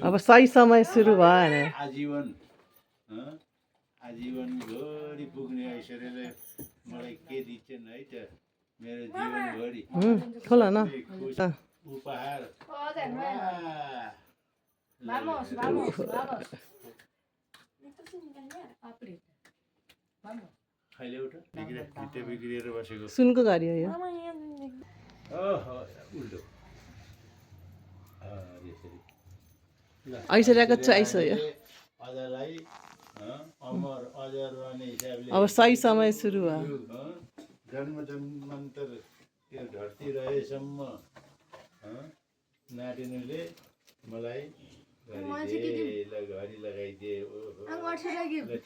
अब सही समय सुरु भयो अरे आजीवन आजीवन भरि पुग्ने ऐश्वर्यले मलाई के दिन्छन् है त मेरो जीवनभरि खोल न उपहार खैले उठ बिग्रिएर बसेको सुनको घडी हो यो उल्टो ऐश्वर्याको चोइस हो यो अझलाई अमर अजर रहने हिसाबले अब सही समय सुरु भयो जन्म जन्मान्तर यो धरती रहेसम्म नातिनीले मलाई घडी लगाइदिए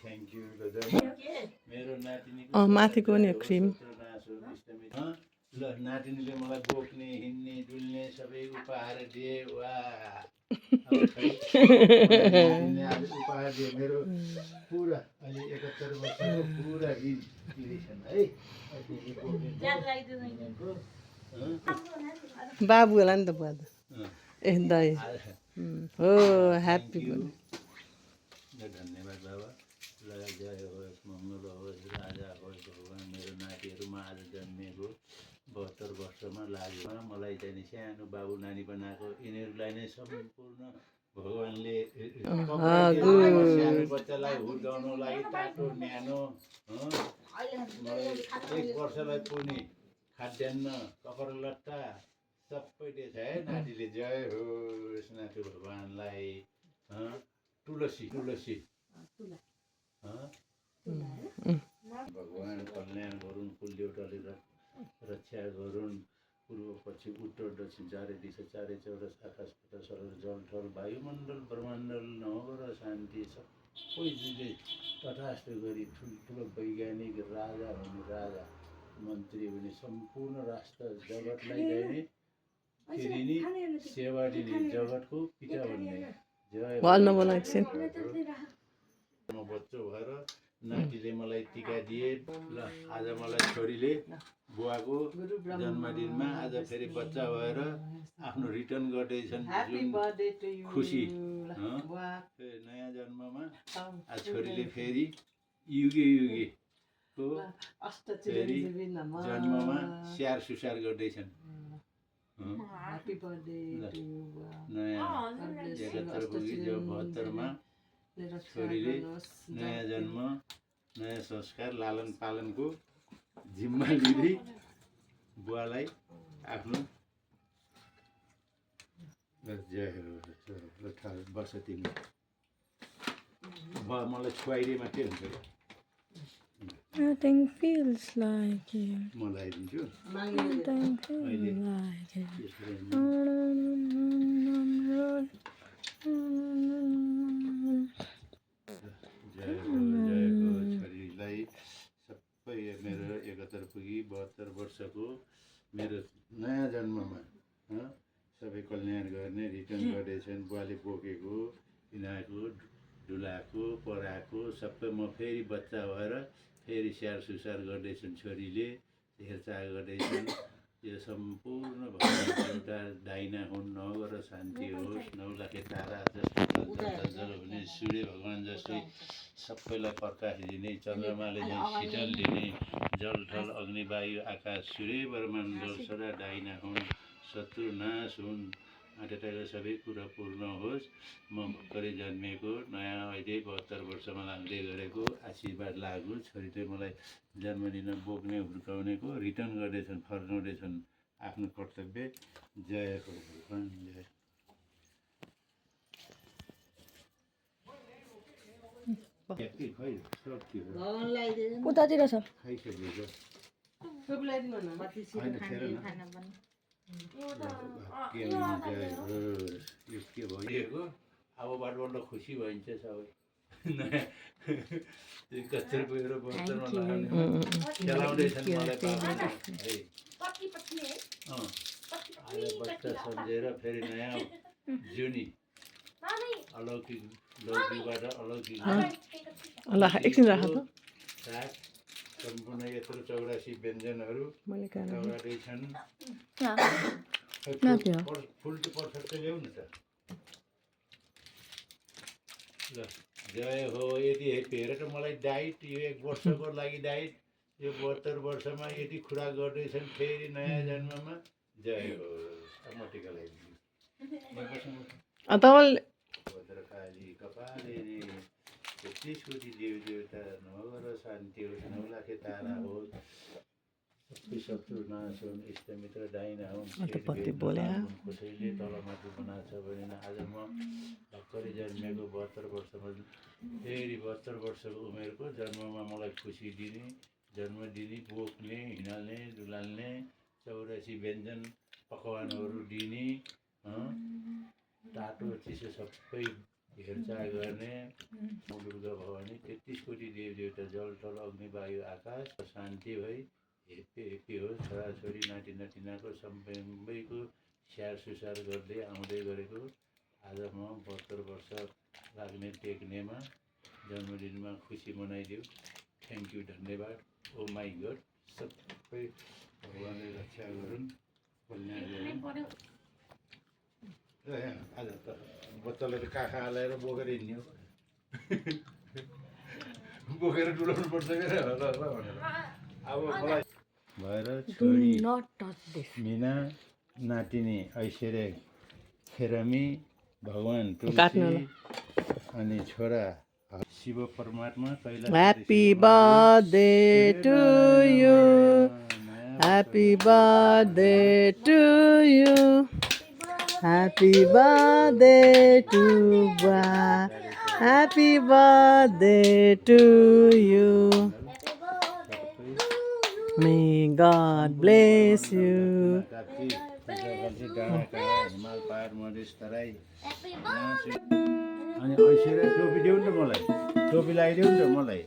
थ्याङ्क यू मेरो नातिनीको माथिको नि क्रिम ल नातिनीले मलाई बोक्ने हिँड्ने डुल्ने सबै उपहार दिए वा आज उपहार दिए मेरो पुरा अहिले 71 वर्षको पुरा रिलेसन है बाबु होला नि त बुवा त ए दाइ हो ह्याप्पी धन्यवाद बाबा ल जय होस् मङ्गल होस् राजा होस् भगवान् मेरो नातिहरूमा आज जन्मिएको 72 वर्षमा लाग्यो मलाई चाहिँ सानो बाबु नानी बनाएको यिनीहरूलाई नै सम्पूर्ण भगवान्ले सानो बच्चालाई हुर्काउनु लागि तातो न्यानो मलाई 1 वर्षलाई पुग्ने खाद्यान्न कपडा लट्टा सबै दिएछ है नातिले जय होस् नाति भगवान्लाई तुलसी तुलसी भगवान् कल्याण गरून् कुल देवताले रक्षा गरून् पूर्व पश्चिम उत्तर दक्षिण चारै दिशा चारै चौरस आकाश सरल जल थल वायुमण्डल ब्रह्माण्डल नगर शान्ति सबै जुन तटस्थ गरी ठुल्ठुलो वैज्ञानिक राजा हुने राजा मन्त्री हुने सम्पूर्ण राष्ट्र जगतलाई दिने फेरि नि सेवा दिने जगतको पिता भन्ने जय म बच्चो भएर नातिले मलाई टिका दिए ल आज मलाई छोरीले बुवाको जन्मदिनमा आज फेरि बच्चा भएर आफ्नो रिटर्न गर्दैछन् जुन खुसी नयाँ जन्ममा आज छोरीले फेरि युगे युगेको फेरि जन्ममा स्याहार सुसार गर्दैछन् नयाँ 71 पुगी जो 72 मा छोरीले नयाँ जन्म नयाँ संस्कार लालन पालनको जिम्मा लिँदै बुवालाई आफ्नो जय वर्ष तिमी मलाई खुवाइदिए मात्रै हुन्छ Nothing feels like it. म लगाइदिन्छु Nothing feels like it. छोरीलाई सबै मेरो 71 पुगी 72 वर्षको मेरो नयाँ जन्ममा सबै कल्याण गर्ने रिटर्न गर्दैछन् बुवाले बोकेको यिनीहरूको डुलाएको पराएको सबै म फेरि बच्चा भएर फेरि स्याहार सुसार गर्दैछन् छोरीले हेरचाह गर्दैछन् यो सम्पूर्ण भगवान् एउटा दाइना हुन् नगर शान्ति होस् 9 लाखे तारा जस्तो हुने सूर्य भगवान् जस्तै सबैलाई प्रकाश दिने चन्द्रमाले चाहिँ शीतल दिने जल थल अग्नि वायु आकाश सूर्य ब्रह्माण्ड सदा दाइना हुन् शत्रु नाश हुन् आँटेटाको सबै कुरा पूर्ण होस् म भर्खरै जन्मेको नयाँ अहिले 72 वर्षमा लाग्दै गरेको आशीर्वाद लागु छोरीले मलाई जन्मदिन बोक्ने हुर्काउनेको रिटर्न गर्दैछन् फर्काउँदैछन् आफ्नो कर्तव्य जय भगवान् जय उतातिर छ अबबाट बल्ल खुसी भइन्छ सबै कच्चर पुगेर बोतलमा लगाउने खेलाउँदैछन् मलाई आज बच्चा सम्झेर फेरि नयाँ जुनी अलौकिक लौकिकबाट अलौकिक ल एकछिन राख त सम्पूर्ण यत्रो 84 व्यञ्जनहरू मैले खाना अगाडि छन् Matthew. फुल टु पर्फेक्ट ल्याउ न त ल जय हो यदि हेर त मलाई डाइट यो 1 वर्षको लागि डाइट यो 72 वर्षमा यदि खुराक गर्दैछन् फेरि नयाँ जन्ममा जय हो म टिका लगाइदिन्छु तपाईँले भद्रकाली कपाले रे 33 कोटी देव देवता नगर शान्ति होस् 9 लाखे तारा होस् सबै शत्रु नाश हुन् इष्टमित्र दाहिना हुन् पति बोले कसैले तलमाथि बनाएको छ भने आज म भर्खरै जन्मेको 72 वर्षमा फेरि 72 वर्षको उमेरको जन्ममा मलाई खुसी दिने जन्म दिने बोक्ने हिँड्ने डुलाल्ने 84 व्यञ्जन पकवानहरू दिने तातो चिसो सबै हेरचाह गर्ने दुर्गा भवानी 33 कोटी देव देवता जल थल अग्नि वायु आकाश शान्ति भई हेप्पी होस् छोराछोरी नाति नातिनाको सबैको स्याहार सुसार गर्दै आउँदै गरेको आज म 72 वर्ष लाग्ने टेक्नेमा जन्मदिनमा खुसी मनाइदियो थ्याङ्क यू धन्यवाद ओ माई गड सबै भगवानले रक्षा गरून् कल्याण गरून् आज त बच्चालाई त काखा हालेर बोकेर हिँड्ने हो बोकेर डुलाउनु पर्छ क्या ल भनेर अब मलाई भएर छोरी Not touch this. मिना नातिनी ऐश्वर्या खेरमी भगवान काट्नु तुलसी अनि छोरा शिव परमात्मा Kailash happy birthday to you happy birthday to you happy birthday to बा happy birthday to you may God bless you काप्ची गल्ती डाँडा काँडा हिमाल पहाड मधेस तराई अनि ऐश्वर्या टोपी देऊ नि त मलाई टोपी लगाइदेऊ नि त मलाई